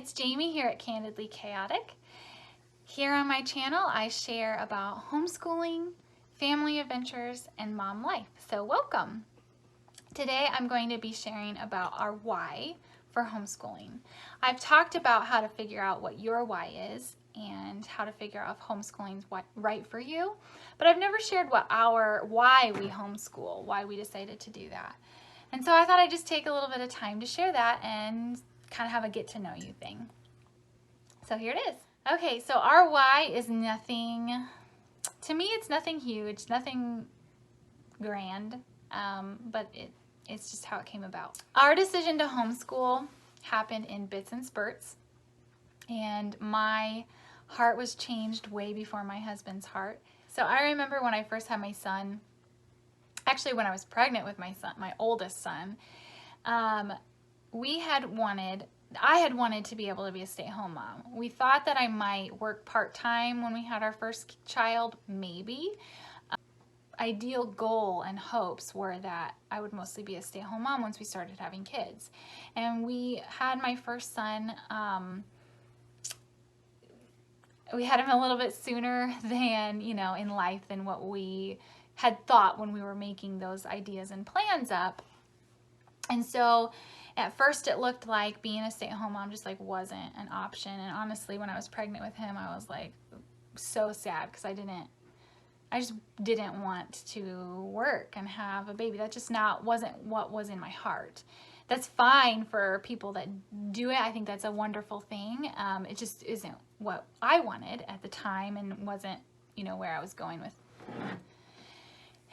it's Jamie here at Candidly Chaotic. Here on my channel, I share about homeschooling, family adventures, and mom life. So welcome. Today I'm going to be sharing about our why for homeschooling. I've talked about how to figure out what your why is and how to figure out if homeschooling is right for you, but I've never shared why we homeschool, why we decided to do that. And so I thought I'd just take a little bit of time to share that and kind of have a get to know you thing. So here it is. Okay, so our why is nothing, to me it's nothing huge, nothing grand, but it's just how it came about. Our decision to homeschool happened in bits and spurts, and my heart was changed way before my husband's heart. So I remember when I first had my son, actually when I was pregnant with my son, my oldest son, I had wanted to be able to be a stay-at-home mom. We thought that I might work part-time when we had our first child, maybe. Ideal goal and hopes were that I would mostly be a stay-at-home mom once we started having kids. And we had my first son, we had him a little bit sooner than, in life than what we had thought when we were making those ideas and plans up. And so at first it looked like being a stay-at-home mom just wasn't an option. And honestly, when I was pregnant with him, I was so sad because I just didn't want to work and have a baby. That just wasn't what was in my heart. That's fine for people that do it. I think that's a wonderful thing. It just isn't what I wanted at the time and wasn't, where I was going with.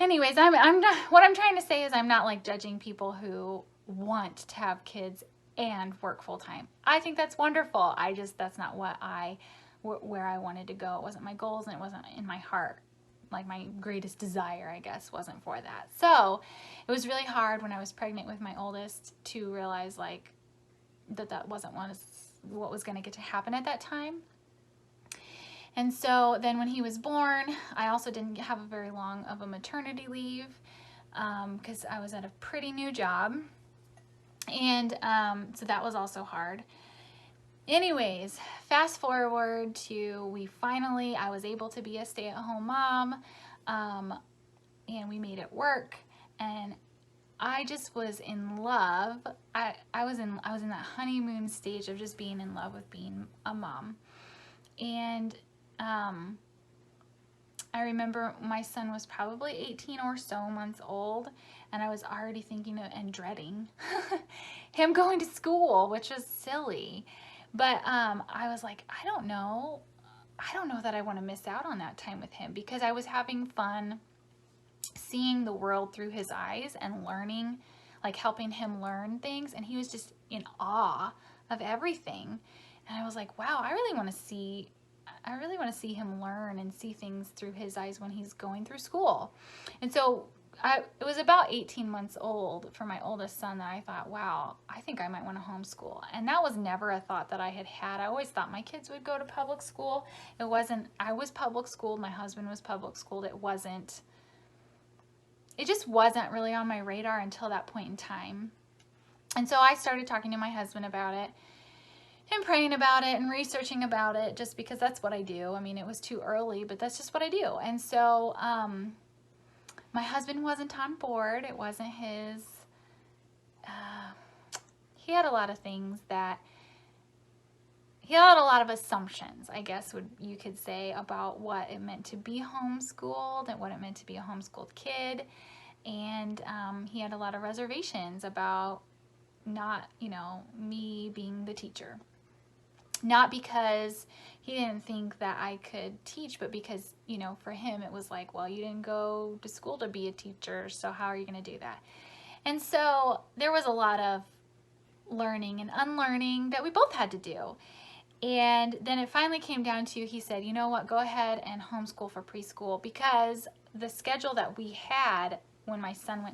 Anyways, I'm not, what I'm trying to say is I'm not judging people who want to have kids and work full-time. I think that's wonderful. That's not where I wanted to go. It wasn't my goals and it wasn't in my heart. My greatest desire, I guess, wasn't for that. So it was really hard when I was pregnant with my oldest to realize that wasn't what was going to get to happen at that time. And so then when he was born, I also didn't have a very long of a maternity leave because I was at a pretty new job. And so that was also hard. Anyways, fast forward to I was able to be a stay-at-home mom, and we made it work, and I just was in love. I was in that honeymoon stage of just being in love with being a mom. And I remember my son was probably 18 or so months old, and I was already thinking and dreading him going to school, which was silly. But I was like, I don't know that I want to miss out on that time with him, because I was having fun seeing the world through his eyes and learning, helping him learn things. And he was just in awe of everything. And I was like, wow, I really want to see him learn and see things through his eyes when he's going through school. And so it was about 18 months old for my oldest son that I thought, wow, I think I might want to homeschool. And that was never a thought that I had. I always thought my kids would go to public school. I was public schooled, my husband was public schooled. It just wasn't really on my radar until that point in time. And so I started talking to my husband about it and praying about it and researching about it, just because that's what I do. I mean, it was too early, but that's just what I do. And so my husband wasn't on board. It wasn't his. He had a lot of assumptions, I guess you could say, about what it meant to be homeschooled and what it meant to be a homeschooled kid. And he had a lot of reservations about not, me being the teacher. Not because he didn't think that I could teach, but because, for him it was well, you didn't go to school to be a teacher, so how are you going to do that? And so there was a lot of learning and unlearning that we both had to do. And then it finally came down to, he said, you know what, go ahead and homeschool for preschool, because the schedule that we had when my son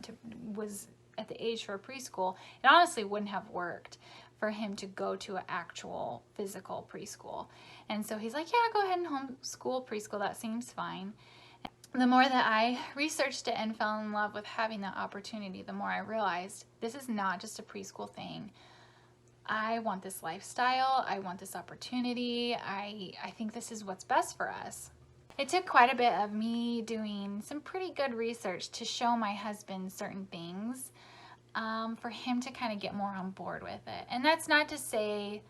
was at the age for preschool, it honestly wouldn't have worked for him to go to an actual physical preschool. And so he's like, yeah, go ahead and homeschool preschool. That seems fine. The more that I researched it and fell in love with having that opportunity, the more I realized this is not just a preschool thing. I want this lifestyle. I want this opportunity. I think this is what's best for us. It took quite a bit of me doing some pretty good research to show my husband certain things for him to kind of get more on board with it. And that's not to say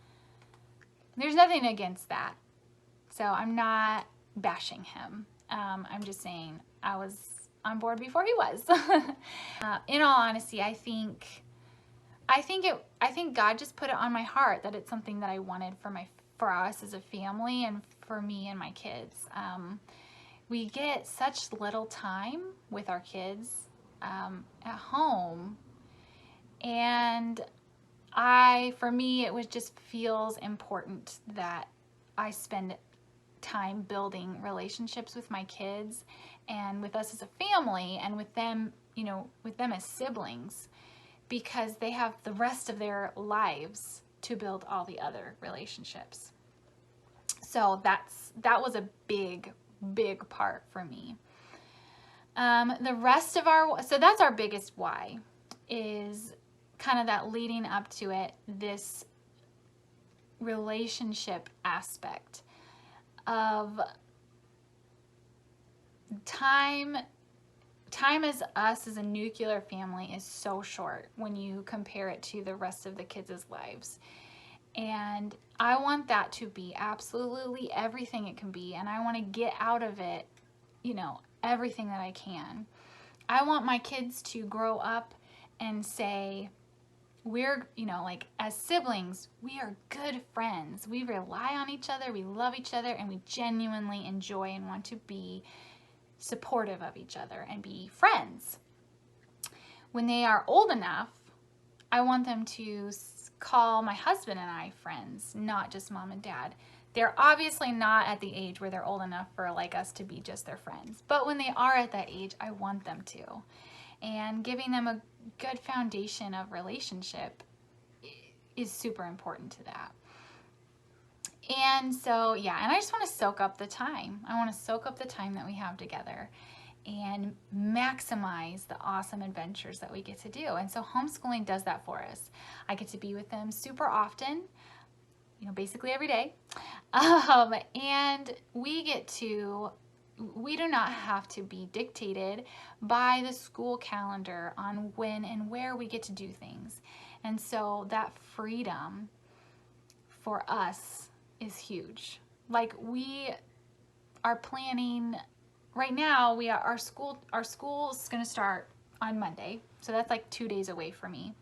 there's nothing against that. So I'm not bashing him. I'm just saying I was on board before he was. In all honesty, I think God just put it on my heart that it's something that I wanted for us as a family and for me and my kids. We get such little time with our kids at home, and for me, it just feels important that I spend time building relationships with my kids and with us as a family and with them, with them as siblings, because they have the rest of their lives to build all the other relationships. So that was a big part for me. So that's our biggest why, is kind of that leading up to it, this relationship aspect of time as us as a nuclear family is so short when you compare it to the rest of the kids' lives. And I want that to be absolutely everything it can be, and I want to get out of it, everything that I can. I want my kids to grow up and say, we're, as siblings, we are good friends. We rely on each other, we love each other, and we genuinely enjoy and want to be supportive of each other and be friends. When they are old enough, I want them to call my husband and I friends, not just mom and dad. They're obviously not at the age where they're old enough for us to be just their friends. But when they are at that age, I want them to. And giving them a good foundation of relationship is super important to that. And so, yeah, and I just want to soak up the time. I want to soak up the time that we have together and maximize the awesome adventures that we get to do. And so homeschooling does that for us. I get to be with them super often, basically every day. And we do not have to be dictated by the school calendar on when and where we get to do things. And so that freedom for us is huge. We are planning right now. Our school is going to start on Monday, so that's 2 days away for me.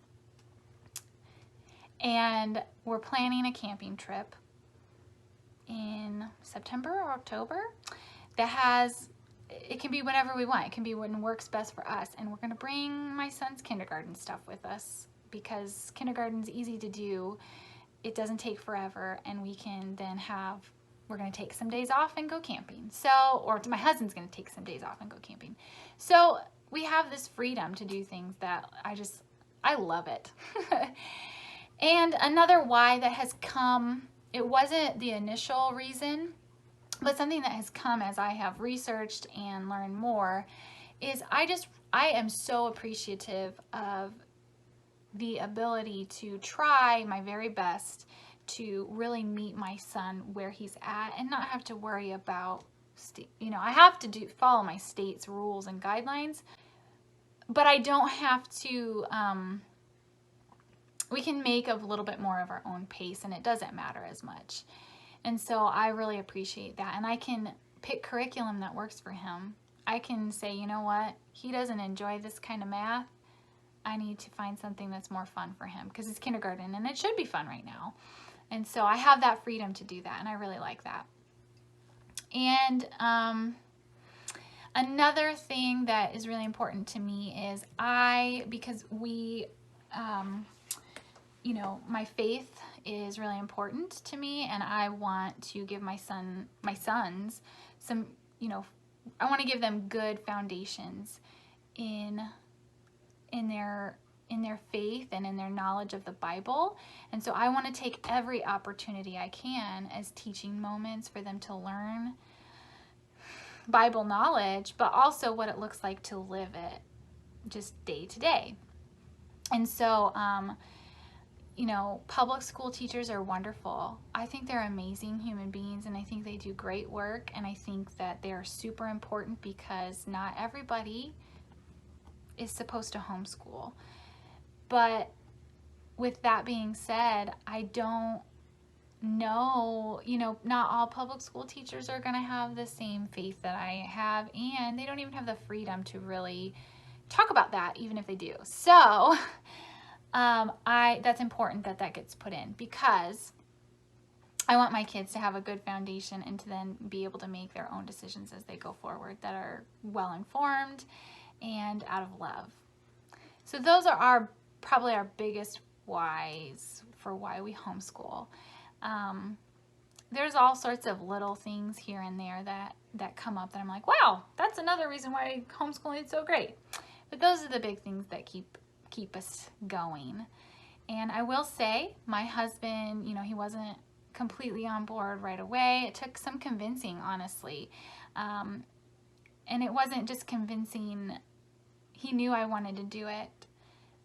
And we're planning a camping trip in September or October it can be whenever we want. It can be when works best for us. And we're going to bring my son's kindergarten stuff with us, because kindergarten's easy to do. It doesn't take forever, and we can then we're going to take some days off and go camping. Or my husband's going to take some days off and go camping. So we have this freedom to do things that I love it. And another why that has come, it wasn't the initial reason, but something that has come as I have researched and learned more, is I am so appreciative of the ability to try my very best to really meet my son where he's at and not have to worry about, I have to follow my state's rules and guidelines, but I don't have to, we can make a little bit more of our own pace, and it doesn't matter as much. And so I really appreciate that. And I can pick curriculum that works for him. I can say, you know what, he doesn't enjoy this kind of math. I need to find something that's more fun for him, because it's kindergarten and it should be fun right now. And so I have that freedom to do that, and I really like that. And another thing that is really important to me is because we, my faith is really important to me, and I want to give my sons some, I want to give them good foundations in their faith and in their knowledge of the Bible. And so I want to take every opportunity I can as teaching moments for them to learn Bible knowledge, but also what it looks like to live it just day to day. And so you know, public school teachers are wonderful. I think they're amazing human beings, and I think they do great work, and I think that they're super important because not everybody is supposed to homeschool. But with that being said, I don't know, you know, not all public school teachers are going to have the same faith that I have, and they don't even have the freedom to really talk about that, even if they do. So that's important that that gets put in, because I want my kids to have a good foundation and to then be able to make their own decisions as they go forward that are well informed and out of love. So those are probably our biggest whys for why we homeschool. There's all sorts of little things here and there that come up that I'm like, wow, that's another reason why homeschooling is so great. But those are the big things that keep us going. And I will say, my husband, you know, he wasn't completely on board right away. It took some convincing, honestly. And it wasn't just convincing. He knew I wanted to do it,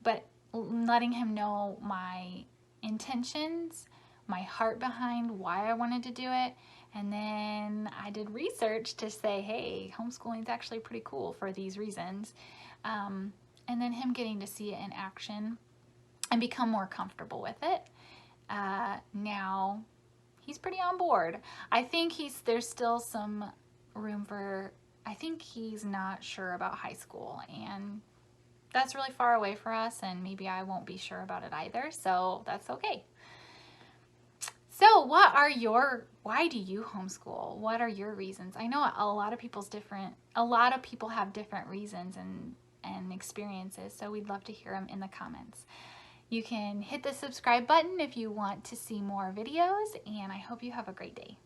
but letting him know my intentions, my heart behind why I wanted to do it. And then I did research to say, hey, homeschooling is actually pretty cool for these reasons. And then him getting to see it in action and become more comfortable with it. Now he's pretty on board. I think there's still some room for, I think he's not sure about high school, and that's really far away for us, and maybe I won't be sure about it either, so that's okay. So why do you homeschool? What are your reasons? I know a lot of people have different reasons and experiences, so we'd love to hear them in the comments. You can hit the subscribe button if you want to see more videos, and I hope you have a great day.